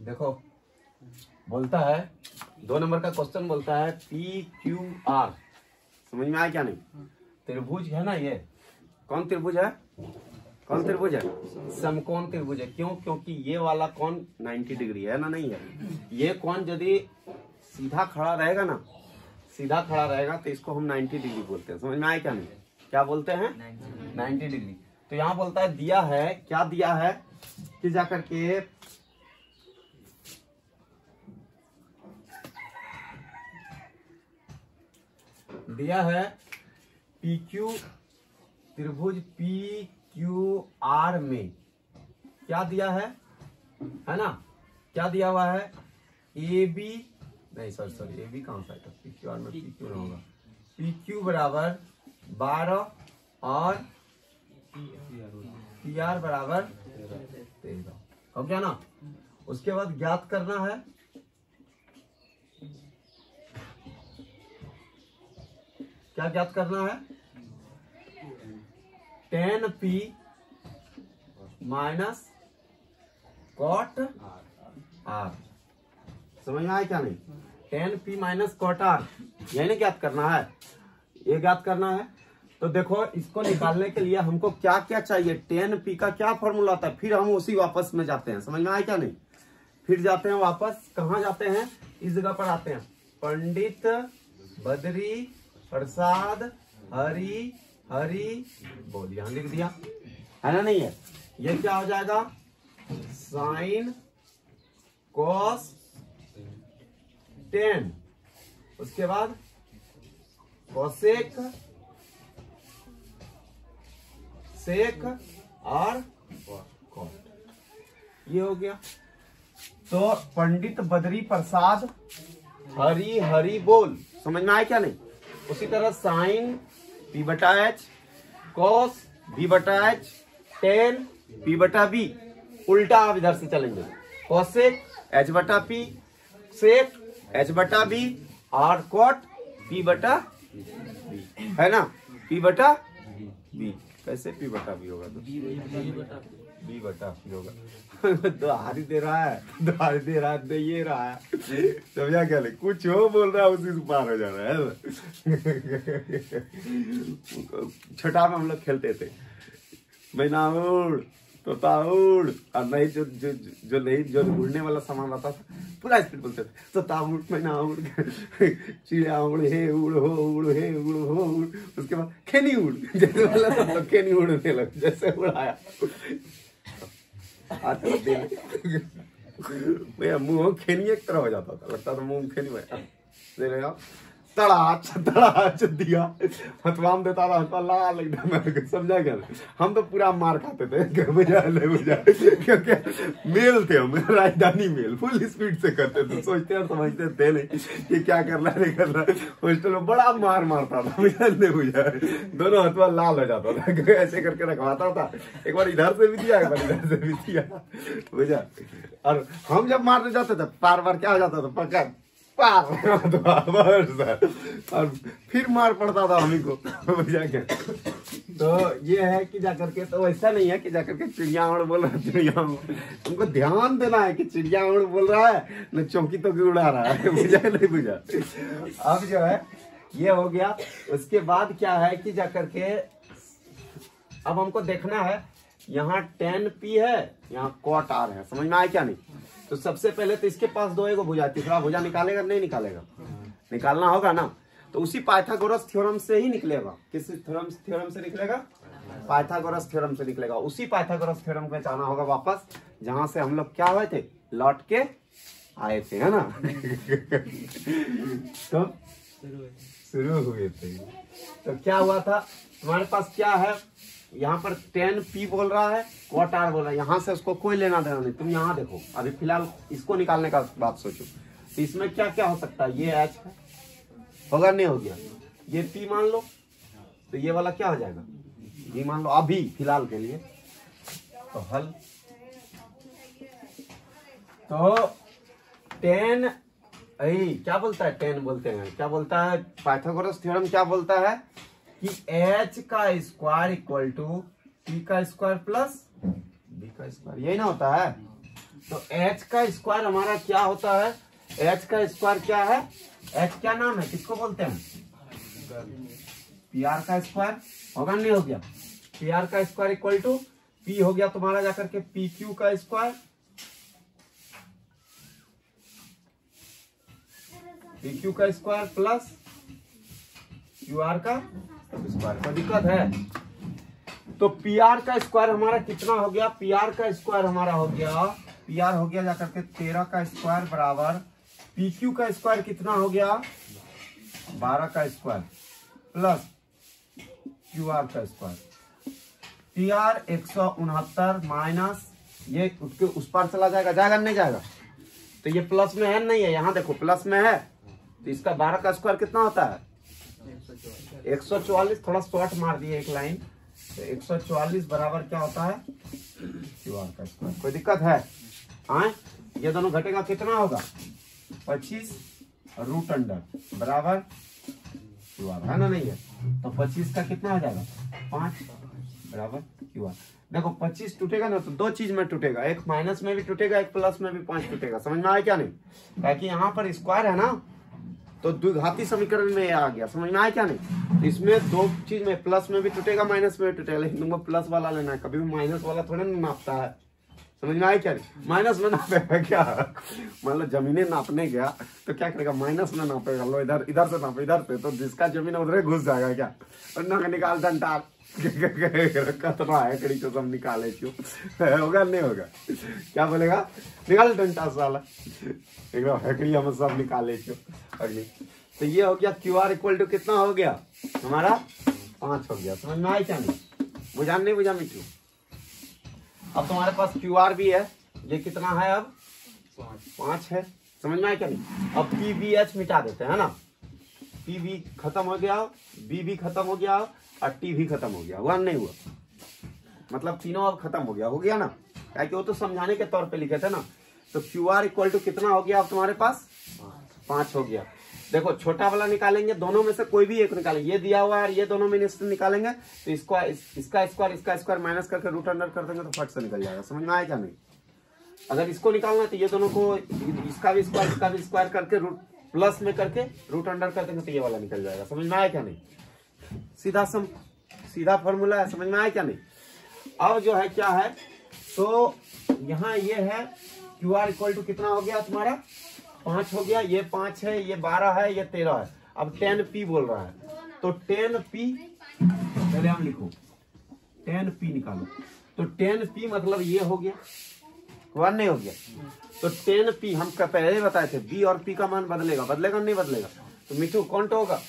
देखो बोलता है 2 नंबर का क्वेश्चन बोलता है PQR, समझ में आया क्या नहीं? त्रिभुज है ना ये, कौन त्रिभुज है? कौन त्रिभुज है? समकोण त्रिभुज है। क्यों? क्योंकि ये वाला कोण 90 डिग्री है ना, नहीं है? ये कोण यदि सीधा खड़ा रहेगा ना, सीधा खड़ा रहेगा तो इसको हम 90 डिग्री बोलते हैं। समझ में आया क्या नहीं? क्या बोलते हैं? 90 डिग्री। तो यहाँ बोलता है दिया है, क्या दिया है कि जाकर के दिया है PQ त्रिभुज PQR में क्या दिया है ना? क्या दिया हुआ है? AB नहीं, सॉरी AB कहाँ सा है? PQR में PQ ना होगा। PQ बराबर 12 और PR बराबर 13 हो गया ना? उसके बाद ज्ञात करना है क्या ज्ञात करना है? tan P minus cot R। समझ में आया क्या नहीं? tan P minus cot R यही नहीं ज्ञात करना है, ये ज्ञात करना है। तो देखो इसको निकालने के लिए हमको क्या क्या चाहिए? tan P का क्या फॉर्मूला होता है? फिर हम उसी वापस में जाते हैं। समझ में आया क्या नहीं? फिर जाते हैं वापस, कहाँ जाते हैं? इस जगह पर आते हैं, पंडित बद्री प्रसाद हरि बोल, यहां लिख दिया है ना, नहीं है? ये क्या हो जाएगा? साइन कॉस टेन, उसके बाद कोसेक सेक और कॉट, ये हो गया। तो पंडित बद्री प्रसाद हरि बोल, समझ में आया क्या नहीं? उसी तरह sign P/H, cos B/H, ten P/B, उल्टा आप इधर से चलेंगे, कोसेक H/P, सेक H/B और कॉट P/B, है ना? P/B कैसे P/B होगा? तो B/P होगा। दोहारी दे रहा है, दे ये रहा है, समझा क्या? नहीं कुछ हो बोल रहा है, उसी से पार हो जा रहा है। छठा में हम लोग खेलते थे, मैना उड़ तोता उड़, और नहीं जो उड़ने वाला सामान रहता था पूरा स्पीड बोलते थे, तोता उड़ मैना उड़ चिड़िया उड़ हे उड़ हो उड़। उसके बाद खेनी उड़, जैसे वाला सब लोग खेनी उड़ने लगे, जैसे उड़ाया भैया मुंह खेनी एक तरह हो जाता था, लगता था मुंह खेनी दे रहे आप तड़ाच दिया, हथवाम देता था, हथवा लाल एकदम, समझा क्या? हम तो पूरा मार खाते थे, बुझा क्योंकि मेल थे हम, राजधानी मेल फुल स्पीड से करते थे, सोचते और समझते थे नहीं कि क्या करना नहीं करना। हॉस्टल में बड़ा मार मारता था, बुझा नहीं बुझा, दोनों हथवा लाल हो जाता था, ऐसे करके रखवाता था। एक बार इधर से भी दिया, एक बार इधर से भी दिया, बुझा। और हम जब मारने जाते थे पार बार क्या हो जाता था? पकड़ पार और फिर मार पड़ता था हमी को, जाके। तो ये है कि जाकर के, तो ऐसा नहीं है कि जाकर के चिड़िया उड़ बोल रहा है, चिड़िया हमको ध्यान देना है कि चिड़िया उड़ बोल रहा है न चौकी तो उड़ा रहा है, बुझा नहीं बुझा? अब जो है ये हो गया। उसके बाद क्या है कि जाकर के अब हमको देखना है, यहाँ tan P है, यहाँ cot R है, समझ में आया क्या नहीं? तो सबसे पहले तो इसके पास दो एगो भुजा, तीसरा भुजा निकालेगा नहीं निकालेगा? निकालना होगा ना। तो उसी पाइथागोरस थ्योरम से ही निकलेगा। किस थ्योरम से निकलेगा? पाइथागोरस थ्योरम से निकलेगा। उसी पाइथागोरस थ्योरम में जाना होगा वापस, जहां से हम लोग क्या हुए थे, लौट के आए थे, है ना? तो शुरू हुए थे। तो क्या हुआ था तुम्हारे पास? क्या है यहाँ पर? tan P बोल रहा है, cot R बोल रहा है, यहाँ से उसको कोई लेना देना नहीं। तुम यहाँ देखो, अभी फिलहाल इसको निकालने का बात सोचो। तो इसमें क्या क्या हो सकता है? ये H है, होगा नहीं हो गया? ये P मान लो, तो ये वाला क्या हो जाएगा? G मान लो अभी फिलहाल के लिए। तो हल, तो tan क्या बोलता है? tan बोलते हैं, क्या बोलता है? पाइथागोरस थ्योरम क्या बोलता है कि h का स्क्वायर इक्वल टू p का स्क्वायर प्लस b का स्क्वायर, यही ना होता है? तो h का स्क्वायर हमारा क्या होता है? h का स्क्वायर क्या है? h क्या नाम है, किसको बोलते हैं? pr का स्क्वायर होगा, नहीं हो गया? pr का स्क्वायर इक्वल टू p हो गया तुम्हारा जाकर के pq का स्क्वायर, pq का स्क्वायर प्लस qr का स्क्वायर। कोई दिक्कत है? तो pr का स्क्वायर हमारा कितना हो गया? pr का स्क्वायर हमारा हो गया, pr हो गया जाकर के 13 का स्क्वायर बराबर pq का स्क्वायर कितना हो गया? 12 का स्क्वायर प्लस qr का स्क्वायर। pr 169 माइनस ये उसके उस पार चला जाएगा, जाएगा नहीं जाएगा? तो ये प्लस में है नहीं है? यहाँ देखो प्लस में है, तो इसका 12 का स्क्वायर कितना होता है? 144। थोड़ा शॉर्ट मार दिए एक लाइन, तो 144 बराबर क्या होता है? क्यूआर का स्क्वायर। कोई दिक्कत है? हाँ, ये दोनों घटेगा कितना होगा? 25 रूट अंडर बराबर क्यूआर, है ना? नहीं है तो 25 का कितना हो जाएगा? 5 बराबर क्यूआर। देखो 25 टूटेगा ना तो दो चीज में टूटेगा, एक माइनस में भी टूटेगा, एक प्लस में भी 5 टूटेगा। समझ में आया क्या नहीं? ताकि यहाँ पर स्क्वायर है ना, तो द्विघाती समीकरण में आ गया। समझ में आया क्या नहीं? तो इसमें दो चीज में, प्लस में भी टूटेगा, माइनस में भी टूटेगा, लेकिन तुमको प्लस वाला लेना है। कभी भी माइनस वाला थोड़ा ना नापता है। समझ में आया क्या नहीं? माइनस में नापेगा क्या? मान लो जमीने नापने गया तो क्या करेगा? माइनस में नापेगा। लो इधर इधर से नापो, इधर से, तो जिसका जमीन उधर घुस जाएगा क्या? और ना निकाल डंडा कतना है कड़ी तो सब निकाले क्यों? होगा नहीं होगा? क्या बोलेगा? निकाल डंडा साला, हैकड़ी हम सब निकाले क्यों? अगली तो ये हो गया क्यूआर इक्वल टू कितना हो गया हमारा? 5 हो गया। समझ में आया क्या नहीं? बुझा नहीं बुझा मिट्टू? अब तुम्हारे पास क्यूआर भी है, ये कितना है अब? 5 है। समझ में आया क्या नहीं? अब पी बी एच मिटा देते हैं ना, पी बी खत्म हो गया, बी भी खत्म हो गया और टी भी खत्म हो गया। हुआ नहीं हुआ? मतलब तीनों अब खत्म हो गया ना, क्या कि वो तो समझाने के तौर पे लिखे थे ना। तो क्यू आर इक्वल टू कितना हो गया अब तुम्हारे पास? 5 हो गया। देखो छोटा वाला निकालेंगे, दोनों में से कोई भी एक निकालेंगे, ये दिया हुआ है ये दोनों में निकालेंगे, तो इसका स्क्वायर माइनस करके रूट अंडर कर देंगे तो फट से निकल जाएगा। समझ में आया क्या नहीं? अगर इसको निकालना है तो ये दोनों को, इसका भी स्क्वायर करके रूट प्लस में करके रूट अंडर कर देंगे तो ये वाला निकल जाएगा। समझ में आया क्या नहीं? सीधा फॉर्मूला है। समझ में आया क्या नहीं? अब जो है क्या है, तो यहाँ ये है क्यू आर इक्वल टू कितना हो गया तुम्हारा? 5 हो गया। ये 5 है, ये 12 है, ये 13 है। अब 10p बोल रहा है, तो 10p पहले हम लिखो, 10p निकालो। तो 10p मतलब ये हो गया, वन नहीं हो गया? तो 10p हम पहले बताए थे, b और p का मान बदलेगा नहीं बदलेगा? तो मिठू कौन तो होगा?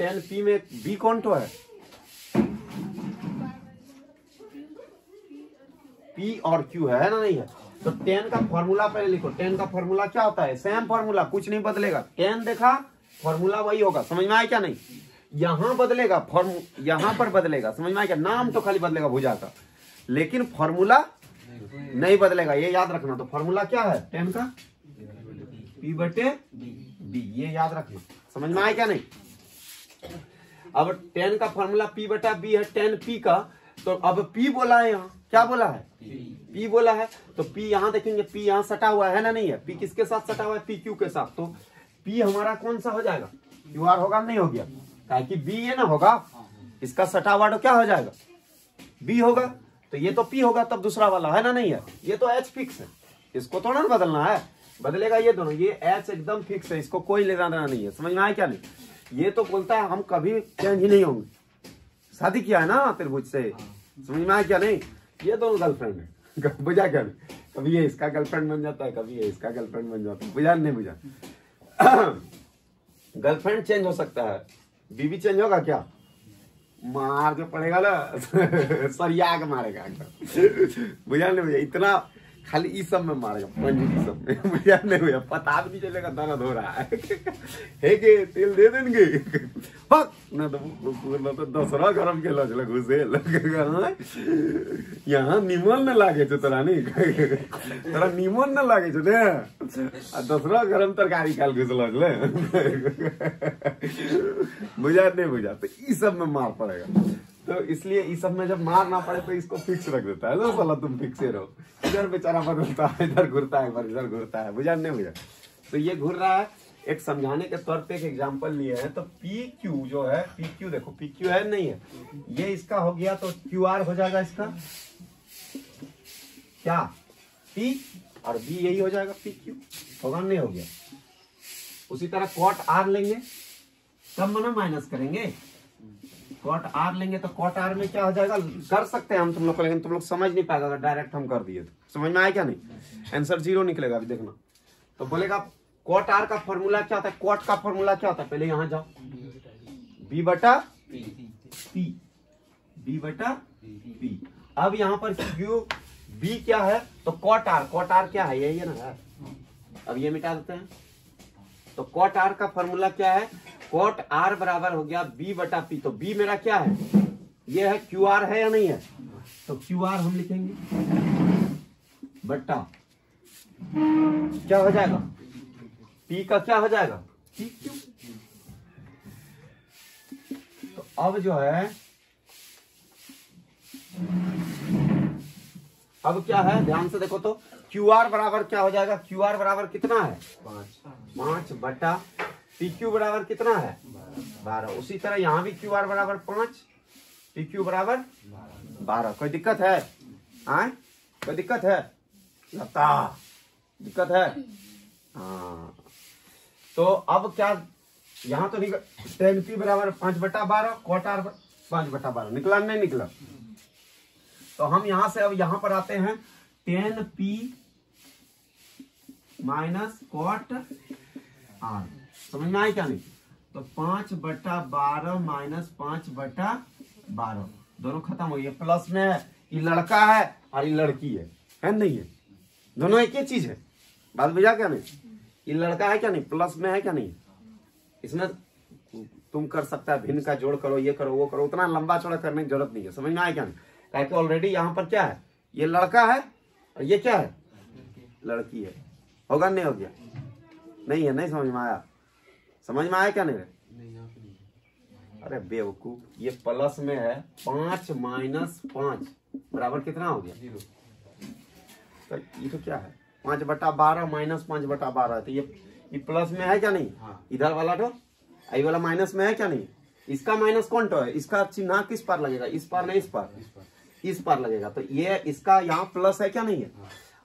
10p में b कौन तो है? p और q है ना? नहीं है? तो 10 का फॉर्मूला पहले लिखो। 10 का फॉर्मूला क्या होता है? सेम फॉर्मूला, कुछ नहीं बदलेगा। 10 देखा, फॉर्मूला वही होगा। समझ में आया क्या नहीं? यहां बदलेगा, यहां पर बदलेगा। समझ में आया क्या? नाम तो खाली बदलेगा भुजा का, लेकिन फॉर्मूला नहीं बदलेगा। ये याद रखना। तो फॉर्मूला क्या है 10 का? p बटे b, ये याद रखना। समझ में आया क्या नहीं? अब 10 का फॉर्मूला p बटा b है 10p का। तो अब p बोला है, यहाँ क्या बोला है? p बोला है। तो p यहाँ देखेंगे, p यहाँ सटा हुआ है ना? नहीं है? p किसके साथ सटा हुआ है? pq के साथ। तो p हमारा कौन सा हो जाएगा? qr होगा नहीं हो गया? क्या कि b ये ना होगा, इसका सटा हुआ तो क्या हो जाएगा? b होगा। तो ये तो p होगा, तब दूसरा वाला है ना? नहीं है? ये तो h फिक्स है, इसको थोड़ा ना बदलना है। बदलेगा ये दोनों, ये h एकदम फिक्स है, इसको कोई लेना देना नहीं है। समझ में आया क्या नहीं? ये तो बोलता है हम कभी चेंज ही नहीं होंगे। शादी किया है ना त्रिभुज से। समझ में आया क्या नहीं? ये दोनों गर्लफ्रेंड है, बुझा क्या नहीं? कभी ये इसका गर्लफ्रेंड बन जाता है, कभी ये इसका गर्लफ्रेंड बन जाता है। बुझा नहीं बुझा? गर्लफ्रेंड चेंज हो सकता है, बीवी चेंज होगा क्या? मार के पड़ेगा ना, सरिया के मारेगा। बुझा नहीं बुझा? इतना खाली इस सब में मारेगा, पंजी सब में। बुझा नहीं बुझा? पता भी नहीं चलेगा दर्द हो रहा है। के तेल दे देंगे ना तो दसरा गरम के लग घुसे यहाँ निमन न लागे तोरा नहीं, तोरा निमन न लागे दसरा गरम तरकारी खाल घुसल। बुझा नहीं बुझा? तो इस सब में मार पड़ेगा। तो इसलिए इस सब में जब मार ना पड़े तो इसको फिक्स रख देता है ना साला, तुम फिक्स रहो। इधर बेचारा बदलता है, इधर घूरता है, इधर घूरता है, बुझा नहीं बुझा। तो ये घूर रहा है, एक समझाने के तौर पे एक एग्जांपल लिए हैं। तो पी क्यू जो है, पी क्यू देखो पी क्यू है नहीं है, ये इसका हो गया तो क्यू आर हो जाएगा इसका क्या, पी और बी यही हो जाएगा पी क्यू, होगा नहीं, हो गया। उसी तरह कॉट आर लेंगे तब मना माइनस करेंगे, कॉट आर लेंगे तो कॉट आर में क्या हो जाएगा, कर सकते हैं हम तुम लोग को, लेकिन तुम लोग समझ नहीं पाएगा अगर डायरेक्ट हम कर दिए तो। समझ में आया क्या नहीं, आंसर 0 निकलेगा अभी देखना। तो बोलेगा कॉट आर का फॉर्मूला क्या होता है, कॉट का फॉर्मूला क्या होता है, पहले यहां जाओ, बी बटा पी, बी बटा पी। अब यहां पर क्यू बी क्या है, तो कॉट आर क्या है, यही है ना। अब ये मिटा देते हैं, तो कॉट आर का फॉर्मूला क्या है, कॉट आर बराबर हो गया बी बटा पी। तो बी मेरा क्या है, ये है, क्यू आर है या नहीं है, तो क्यू आर हम लिखेंगे बटा क्या हो जाएगा, पी का क्या हो जाएगा, पी क्यू। तो अब जो है, अब क्या है ध्यान से देखो, तो क्यू आर बराबर क्या हो जाएगा, क्यू आर बराबर कितना है 5 बटा पी क्यू बराबर कितना है 12। उसी तरह यहां भी क्यू आर बराबर 5, पी क्यू बराबर 12। कोई दिक्कत है, कोई दिक्कत है, लता दिक्कत है, हाँ। तो अब क्या, यहां तो निकल, टेन पी बराबर 5 बटा 12, कॉट आर 5 बटा 12 निकला नहीं निकला। तो हम यहां से अब यहां पर आते हैं, 10 पी माइनस कॉट आर, समझ में आया क्या नहीं। तो 5 बटा 12 माइनस 5 बटा 12 दोनों खत्म हो गए, प्लस में है, ये लड़का है और ये लड़की है नहीं है, दोनों एक ही चीज है, बात बुझा क्या नहीं। ये लड़का है क्या नहीं, प्लस में है क्या नहीं, इसमें तुम कर सकता है भिन्न का जोड़ करो, ये करो वो करो, उतना लंबा चौड़ा करने की जरूरत नहीं है, समझ में आया क्या नहीं। क्योंकि ऑलरेडी यहाँ पर क्या है, ये लड़का है और ये क्या है, लड़की है, होगा नहीं, हो गया नहीं है, नहीं समझ में आया, समझ में आया क्या नहीं। अरे बेवकूफ, ये प्लस में है, 5 माइनस 5 बराबर कितना हो गया 0। तो ये तो क्या है, 5 बटा 12 माइनस 5 बटा 12, तो ये प्लस में है क्या नहीं, इधर वाला तो आई वाला माइनस में है क्या नहीं, इसका माइनस कौन तो है, इसका चिन्ह किस पार लगेगा, इस पार नहीं, इस पार लगेगा। तो ये इसका यहाँ प्लस है क्या नहीं है,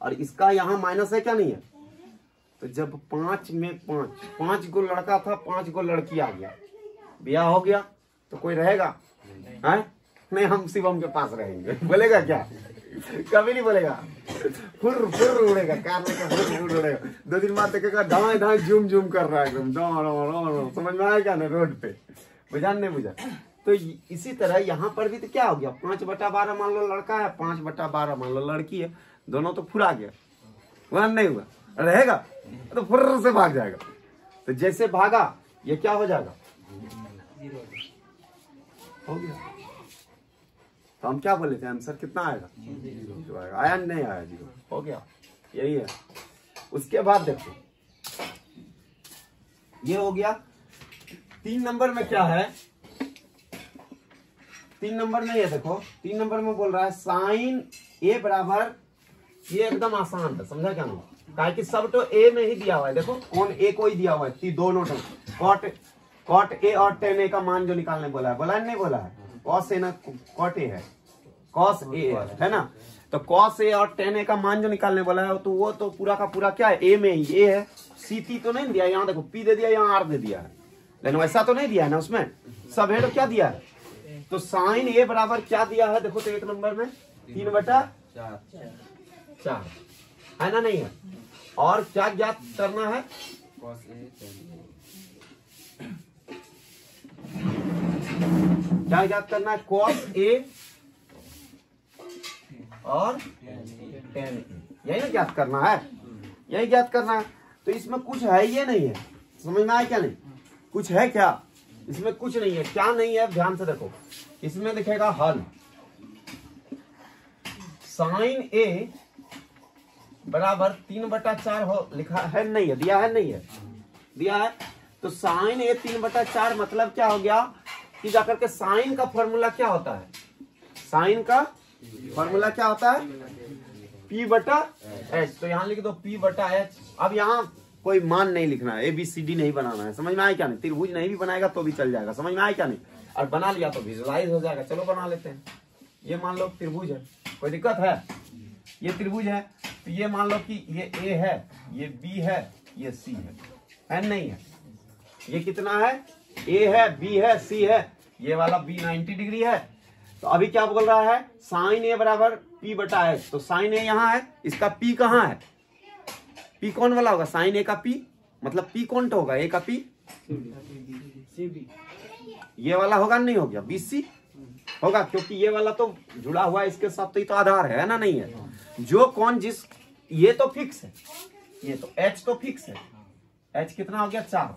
और इसका यहाँ माइनस है क्या नहीं है। तो जब 5 में 5 गो लड़का था, 5 गो लड़की आ गया, ब्याह हो गया, तो कोई रहेगा नहीं, हम शिवम के पास रहेंगे, बोलेगा क्या, कभी नहीं बोलेगा, फुर उड़ेगा, कार लेकर फुर उड़ेगा। 2 दिन बाद देखेगा धाए धाए झूम झूम कर रहा है एकदम, समझ में आया क्या ना, रोड पे, बुझा नहीं बुझा। तो इसी तरह यहाँ पर भी तो क्या हो गया, 5 बटा 12 मान लो लड़का है, 5 बटा 12 मान लो लड़की है, दोनों तो फुरा गया, वहां नहीं हुआ, रहेगा तो फुर्र से भाग जाएगा। तो जैसे भागा ये क्या हो जाएगा, हो गया। तो हम क्या बोले थे, आंसर कितना आएगा, 0 आएगा, आया नहीं आया, 0 हो गया, यही है। उसके बाद देखो ये हो गया। 3 नंबर में क्या है, 3 नंबर में ये देखो, 3 नंबर में बोल रहा है साइन ए बराबर, ये एकदम आसान है, समझा क्या ना, काहे कि सब तो ए में ही दिया हुआ है, देखो कौन ए को ही दिया हुआ है, दोनों कॉट ए और टेन ए का मान जो निकालने बोला है नहीं बोला है, कॉस ए ना कॉट ए है, कॉस ए है ना। तो कॉस ए और टेन ए का मान जो निकालने बोला है, तो वो तो पूरा का पूरा क्या है, ए में ही ए है, सी टी तो नहीं दिया, यहाँ देखो पी दे दिया, यहाँ आर दे दिया है, लेकिन वैसा तो नहीं दिया है ना, उसमें सब है तो क्या दिया है। तो साइन ए बराबर क्या दिया है, देखो तो 1 नंबर में 3 बटा 4 है ना, नहीं है। और क्या ज्ञात करना है, क्या ज्ञात करना है, कॉस ए और टेन ए, यही ना ज्ञात करना है, यही ज्ञात करना है। तो इसमें कुछ है ये नहीं है, समझ में आया क्या नहीं, कुछ है क्या, इसमें कुछ नहीं है, क्या नहीं है, ध्यान से देखो, इसमें दिखेगा हल, साइन ए बराबर 3 बटा 4 हो लिखा है नहीं है, दिया है नहीं है, दिया है। तो साइन ए 3 बटा 4 मतलब क्या हो गया, कि जाकर के साइन का फॉर्मूला क्या होता है, साइन का फॉर्मूला क्या होता है, P बटा H। तो यहाँ लिख दो P बटा H। अब यहाँ कोई मान नहीं लिखना है, ABCD नहीं बनाना है, समझ में आया क्या नहीं। त्रिभुज नहीं भी बनाएगा तो भी चल जाएगा, समझ में आया क्या नहीं। और बना लिया तो विजुअलाइज हो जाएगा। चलो बना लेते हैं। ये मान लो त्रिभुज है, कोई दिक्कत है, ये त्रिभुज है तो ये मान लो कि ये A है, ये B है, ये C है नहीं है। ये कितना है, A है, B है, C है, ये वाला B 90 डिग्री है। तो अभी क्या बोल रहा है, साइन A बराबर P बटा H। तो साइन A यहाँ है, इसका P कहाँ है, P कौन वाला होगा, साइन A का P मतलब P कौन तो होगा, A का P ये वाला होगा, नहीं हो गया, BC होगा, क्योंकि ये वाला तो जुड़ा हुआ है इसके साथ, तो ये तो आधार है ना, नहीं है। जो कौन जिस, ये तो फिक्स है, ये तो H तो फिक्स है, H कितना हो गया 4।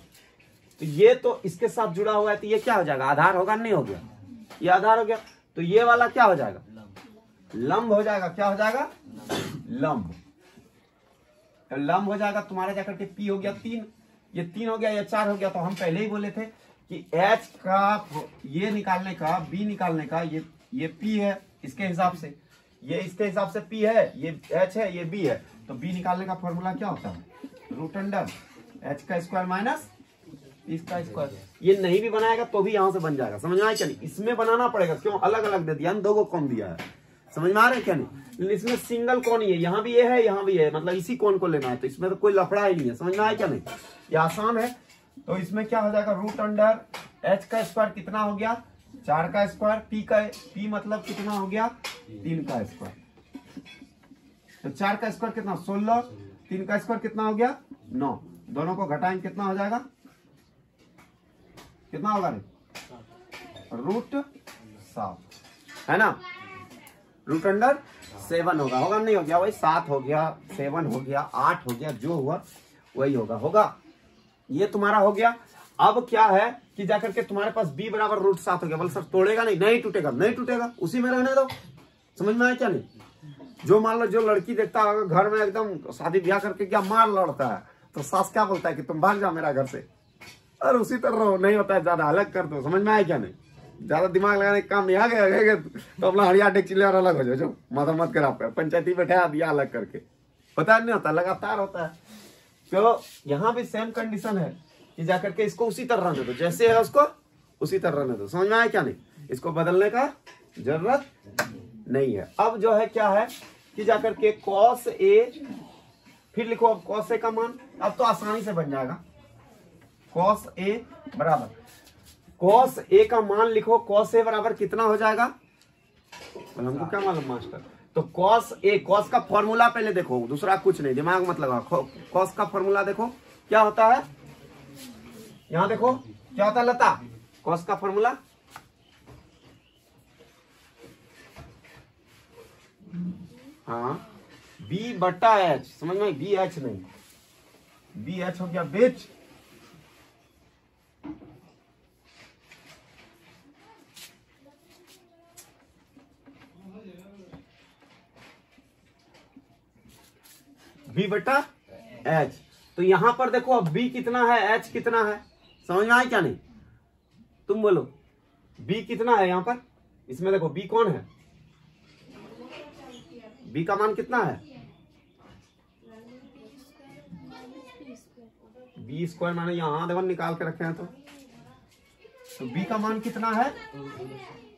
तो ये तो इसके साथ जुड़ा हुआ है, तो ये क्या हो जाएगा, आधार होगा, नहीं हो गया, ये आधार हो गया। तो ये वाला क्या हो जाएगा, लंब हो जाएगा, क्या हो जाएगा, लंब। तो लंब हो जाएगा तुम्हारा जाकर के P हो गया 3, ये 3 हो गया, ये 4 हो गया। तो हम पहले ही बोले थे कि H का ये निकालने का, B निकालने का, ये P है इसके हिसाब से, ये इसके हिसाब से P है, ये H है, ये B है। तो B निकालने का फॉर्मूला क्या होता है, रूट अंडर H का स्क्वायर माइनस इसका स्क्वायर। ये नहीं भी बनाएगा तो भी यहां से बन जाएगा, समझ में आया क्या नहीं। इसमें बनाना पड़ेगा, क्यों अलग अलग दे दिया, दो को कौन दिया है, समझ में आ रहा है क्या नहीं। इसमें सिंगल कौन ही है, यहाँ भी ये है, यहाँ भी है, मतलब इसी कौन को लेना है। तो इसमें तो कोई लफड़ा ही नहीं है, समझ में आया क्या नहीं, ये आसान है। तो इसमें क्या हो जाएगा, रूट अंडर H का स्क्वायर कितना हो गया 4 का स्क्वायर, P मतलब कितना हो गया 3 का स्क्वायर। तो 4 का स्क्वायर कितना 16, 3 का स्क्वायर कितना हो गया 9, दोनों को घटाएंगे कितना हो जाएगा, कितना होगा रे, रूट 7 है ना, रूट अंडर 7 होगा, नहीं हो गया वही 7 हो गया, 7 हो गया, 8 हो गया, जो हुआ वही होगा। ये तुम्हारा हो गया। अब क्या है कि जाकर के तुम्हारे पास B बराबर रूट 7 हो गया। बोल सर तोड़ेगा नहीं टूटेगा, उसी में रहने दो, समझ में आया क्या नहीं। जो मान लो जो लड़की देखता है घर में एकदम शादी ब्याह करके क्या मार लड़ता है, तो सास क्या बोलता है कि तुम भाग जाओ मेरा घर से, और उसी तरह रहो, नहीं होता है ज्यादा अलग कर दो, समझ में आया क्या नहीं। ज्यादा दिमाग लगाने का काम नहीं आ गया तो अपना हरिया डेक्ची ले और अलग हो जाओ, जो माता मत करा पाए, पंचायती बैठा दिया अलग करके, पता नहीं होता, लगातार होता है। तो यहाँ भी सेम कंडीशन है कि जाकर के इसको उसी तरह रहने दो, जैसे है उसको उसी तरह रहने दो, समझ में आया क्या नहीं, इसको बदलने का जरूरत नहीं है। अब जो है क्या है कि जाकर के cos A, फिर लिखो अब cos A का मान, अब तो आसानी से बन जाएगा। cos A बराबर, cos A का मान लिखो, cos A बराबर कितना हो जाएगा, हमको क्या मालूम मास्टर। तो cos A, cos का फॉर्मूला पहले देखो, दूसरा कुछ नहीं, दिमाग मत लगाओ। cos का फॉर्मूला देखो क्या होता है, यहां देखो क्या होता है लता, cos का फॉर्मूला हाँ B बटा H, समझ में, BH नहीं, BH हो गया बीच, B बटा H। तो यहां पर देखो अब B कितना है, H कितना है, समझ में आया क्या नहीं, तुम बोलो B कितना है यहाँ पर, इसमें देखो B कौन है, B का मान कितना है, B स्क्वायर माने यहाँ देखो निकाल के रखे हैं। तो B का मान कितना है,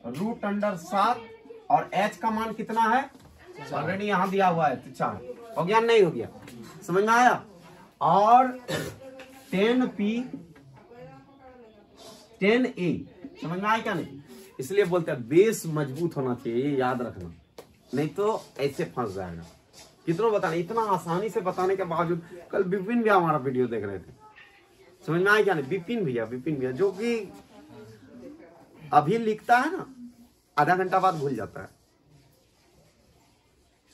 रूट अंडर 7, और H का मान कितना है, ऑलरेडी यहाँ दिया हुआ है, तो 4 हो गया, नहीं हो गया, समझ में आया। और 10P 10A, समझ में आया क्या नहीं। इसलिए बोलते हैं बेस मजबूत होना चाहिए, याद रखना, नहीं तो ऐसे फंस जाएगा। कितना बताने, इतना आसानी से बताने के बावजूद, कल विपिन भैया हमारा वीडियो देख रहे थे, समझ में आया क्या नहीं, विपिन भैया जो कि अभी लिखता है ना, आधा घंटा बाद भूल जाता है,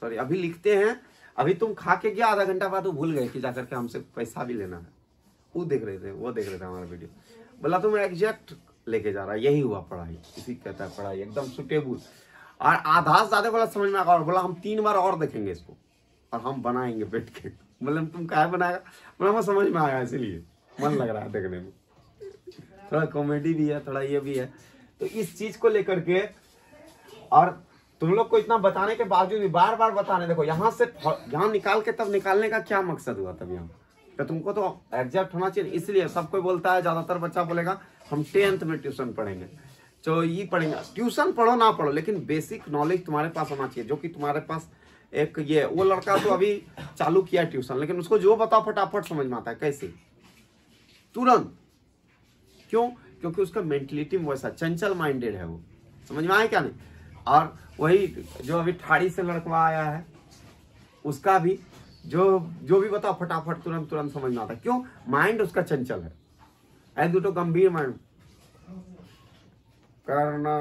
सॉरी अभी लिखते हैं, अभी तुम खा के गया, आधा घंटा बाद वो भूल गए कि जाकर के हमसे पैसा भी लेना है। वो देख रहे थे हमारा वीडियो, बोला तुम एग्जैक्ट लेके जा रहा है, यही हुआ पढ़ाई, इसी कहता है पढ़ाई एकदम सुटेबल। और आधा से ज्यादा बोला समझ में आया, बोला हम 3 बार और देखेंगे इसको और हम बनाएंगे बैठ के। बोले तुम क्या बनाएगा, बोला मैं समझ में आया, इसीलिए मन लग रहा है देखने में, थोड़ा कॉमेडी भी है, थोड़ा ये भी है। तो इस चीज को लेकर के और तुम लोग को इतना बताने के बावजूद भी बार बार बताने, देखो यहाँ से यहाँ निकाल के तब निकालने का क्या मकसद हुआ तब यहाँ, तो तुमको तो एग्जैक्ट होना चाहिए। इसलिए सब कोई बोलता है, ज्यादातर बच्चा बोलेगा हम 10th में ट्यूशन पढ़ेंगे, तो ये पढ़ेंगे। ट्यूशन पढ़ो ना पढ़ो, लेकिन बेसिक नॉलेज तुम्हारे पास होना चाहिए, जो कि तुम्हारे पास एक ये वो लड़का तो अभी चालू किया ट्यूशन, लेकिन उसको जो बताओ फटाफट समझ में आता है, कैसे, तुरंत। क्यों? क्योंकि उसका मेंटलिटी में वैसा चंचल माइंडेड है, वो समझ में आया क्या नहीं। और वही जो अभी ठाड़ी से लड़का आया है, उसका भी जो भी बताओ फटाफट तुरंत तुरंत समझ में आता है। क्यों? माइंड उसका चंचल है। एक दो तो गंभीर माइंड करना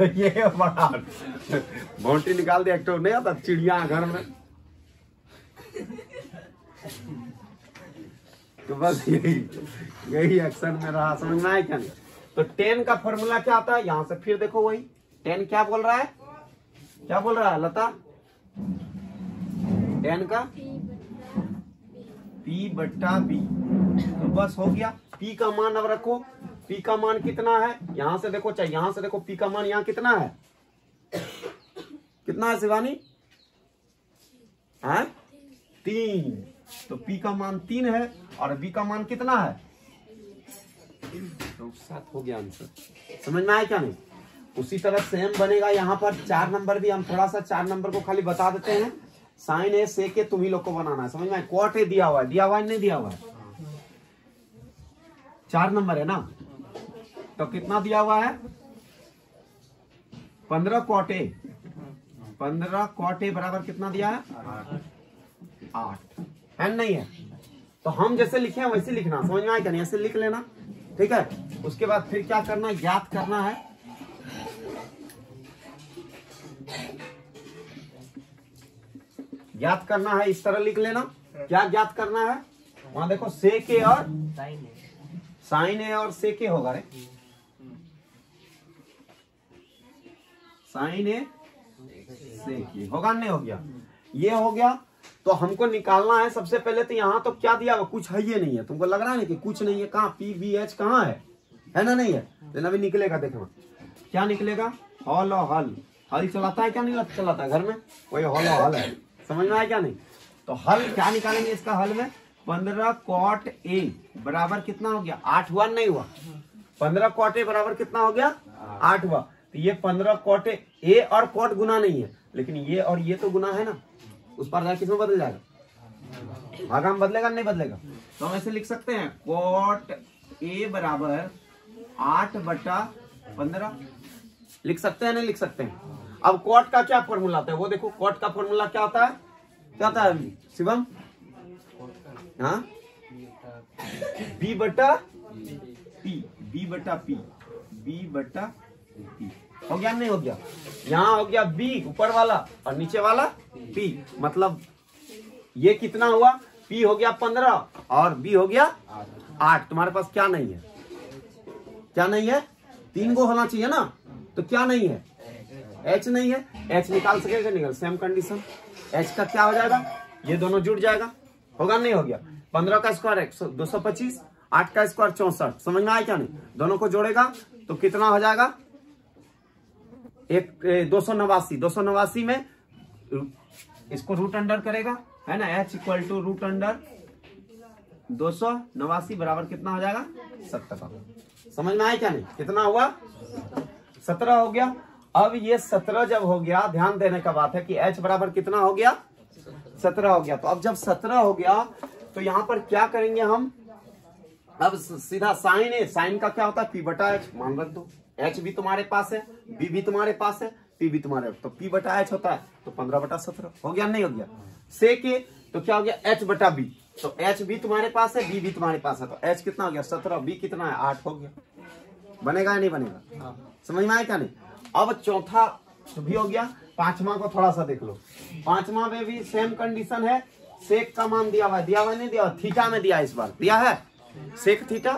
ये बड़ा बाउंड्री निकाल दिया, एक्टर नहीं आता चिड़िया घर में, तो बस यही एक्शन में रहा, समझ में आया क्या नहीं। तो 10 का फॉर्मूला क्या आता है, यहां से फिर देखो वही 10 क्या बोल रहा है, क्या बोल रहा है लता, 10 का P बट्टा B, तो बस हो गया। P का मान अब रखो, P का मान कितना है, यहां से देखो, चाहे यहां से देखो, P का मान यहां कितना है, कितना है शिवानी, है 3, तो P का मान 3 है और B का मान कितना है, तो 7 हो गया आंसर। समझ में आया क्या नहीं। उसी तरह सेम बनेगा यहाँ पर 4 नंबर भी, हम थोड़ा सा 4 नंबर को खाली बता देते हैं। साइन ए सेक ए तुम ही लोग को बनाना है, समझ में आया। कॉट ए दिया हुआ है, दिया हुआ है नहीं दिया हुआ है, 4 नंबर है ना, तो कितना दिया हुआ है 15 कॉट ए, 15 कॉट ए बराबर कितना दिया है 8 है नहीं है। तो हम जैसे लिखे हैं वैसे लिखना, समझ में आया क्या नहीं, ऐसे लिख लेना, ठीक है। उसके बाद फिर क्या करना है, ज्ञात करना है, ज्ञात करना है, इस तरह लिख लेना। क्या ज्ञात करना है, वहां देखो सेक ए और साइन ए और सेक ए होगा रे, साइन ए सेक ए होगा, नहीं हो गया, ये हो गया। तो हमको निकालना है सबसे पहले, तो यहाँ तो क्या दिया हुआ, कुछ है ये नहीं है, तुमको लग रहा है ना कि कुछ नहीं है, कहाँ पी बी एच कहाँ है ना, नहीं है, लेकिन अभी निकलेगा, देखना क्या निकलेगा, हॉल और हल, हल चलाता है क्या नहीं चलाता है घर में, वही हॉल और हल है, समझ में आया क्या नहीं। तो हल क्या निकालेंगे इसका, हल में 15 कॉट ए बराबर कितना हो गया 8 हुआ, नहीं हुआ, 15 कॉट ए बराबर कितना हो गया 8 हुआ। तो ये 15 कॉट ए और कॉट गुना नहीं है, लेकिन ये और ये तो गुना है ना, उस पर जाकर किसमें बदल जाएगा, भागा में बदलेगा नहीं बदलेगा। तो हम ऐसे लिख सकते हैं कॉट ए बराबर 8/15 लिख सकते हैं, नहीं लिख सकते हैं। अब कॉट का क्या फॉर्मूला आता है वो देखो, कॉट का फॉर्मूला क्या होता है, क्या होता है शिवम, हाँ B बटा P, B बटा P, B बटा P हो गया नहीं हो गया। यहाँ हो गया B ऊपर वाला और नीचे वाला P, मतलब ये कितना हुआ, P हो गया 15 और B हो गया 8। तुम्हारे पास क्या नहीं है, क्या नहीं है, 3 को होना चाहिए ना, तो क्या नहीं है, H नहीं है, H निकाल सकेगा निकल, सेम कंडीशन, H का क्या हो जाएगा, ये दोनों जुड़ जाएगा, होगा नहीं हो गया। 15 का स्क्वायर 225, 8 का स्क्वायर 64, समझ में आया क्या नहीं। दोनों को जोड़ेगा तो कितना हो जाएगा, 289 में इसको रूट अंडर करेगा, है ना, H equal to root under 289 बराबर कितना हो जाएगा 17। समझ में आया क्या नहीं, कितना हुआ 17 हो गया। अब ये 17 जब हो गया, ध्यान देने का बात है कि H बराबर कितना हो गया 17 हो गया। तो अब जब 17 हो गया तो यहां पर क्या करेंगे हम, अब सीधा साइन है, साइन का क्या होता है P बटा H, मान रख दो, H भी तुम्हारे पास है, B भी तुम्हारे पास है, P भी तुम्हारे, तो P बटा H होता है, तो 15/17 हो गया नहीं हो गया। सेक ए तो क्या हो गया H बटा B, तो H भी तुम्हारे पास है, B भी तुम्हारे पास है, तो H कितना हो गया 17, B कितना है 8 हो गया। बनेगा या नहीं बनेगा, समझ में आया क्या नहीं। अब चौथा भी हो गया, पांचवा को थोड़ा सा देख लो, पांचवा में भी सेम कंडीशन है, सेक का मान दिया हुआ है, दिया हुआ नहीं दिया हुआ, थीटा में दिया, इस बार दिया है सेक थीटा,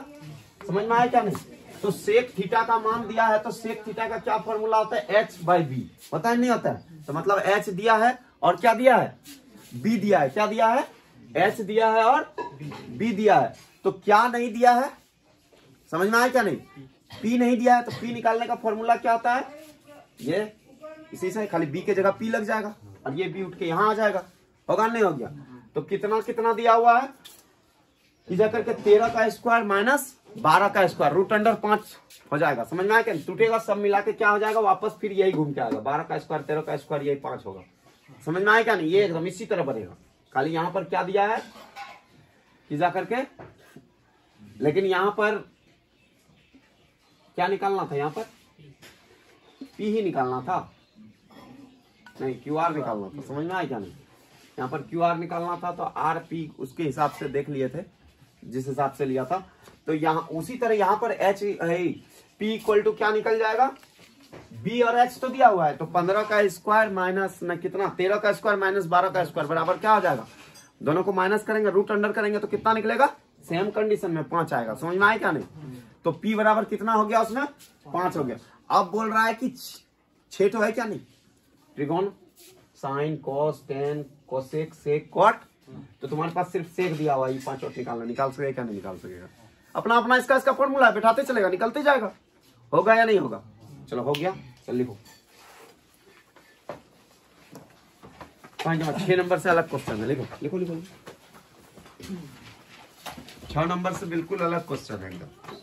समझ में आया क्या नहीं। तो सेक थीटा का मान दिया है, तो सेक थीटा का क्या फॉर्मूला होता है H/B, होता है नहीं होता है, तो मतलब H दिया है और क्या दिया है B दिया है, क्या दिया है H दिया है और B दिया है, तो क्या नहीं दिया है समझ में आया क्या नहीं? पी नहीं दिया है तो पी निकालने का फॉर्मूला क्या होता है? ये इसी से खाली बी के जगह पी लग जाएगा और ये बी उठ के यहाँ आ जाएगा। होगा नहीं? हो गया। तो कितना कितना दिया हुआ है कि जाकर के 13 का स्क्वायर माइनस 12 का स्क्वायर रूट अंडर 5 हो जाएगा। समझ में आया क्या? टूटेगा सब मिला के क्या हो जाएगा वापस, फिर यही घूम के आएगा। 12 का स्क्वायर 13 का स्क्वायर यही 5 होगा। समझ में आया क्या नहीं? ये एकदम इसी तरह बनेगा। खाली यहाँ पर क्या दिया है कि जाकर के, लेकिन यहाँ पर क्या निकालना था? यहाँ पर पी ही निकालना था, नहीं क्यू आर निकालना था। समझ में आया क्या नहीं? यहाँ पर क्यू आर निकालना था तो आर पी उसके हिसाब से देख लिए थे जिस हिसाब से लिया था। तो यहाँ उसी तरह यहाँ पर एच पी इक्वल टू क्या निकल जाएगा? बी और एच तो दिया हुआ है, तो 15 का स्क्वायर माइनस न कितना 13 का स्क्वायर माइनस 12 का स्क्वायर बराबर क्या हो जाएगा? दोनों को माइनस करेंगे, रूट अंडर करेंगे तो कितना निकलेगा? सेम कंडीशन में 5 आएगा। समझ में आया क्या नहीं? तो पी बराबर कितना हो गया उसमें? 5 हो गया। अब बोल रहा है कि 6 तो है क्या नहीं? त्रिकोण sine cos tan cosec sec cot, तो तुम्हारे पास सिर्फ सेक दिया हुआ है, ये 5 और निकालना। निकाल सकेगा क्या नहीं निकाल सकेगा? अपना अपना इसका फॉर्मूला है, बैठाते चलेगा निकलते जाएगा। होगा या नहीं होगा? चलो हो गया, चल लिखो। 6 नंबर से अलग क्वेश्चन है, लिखो लिखो लिखो। 6 नंबर से बिल्कुल अलग क्वेश्चन है एकदम।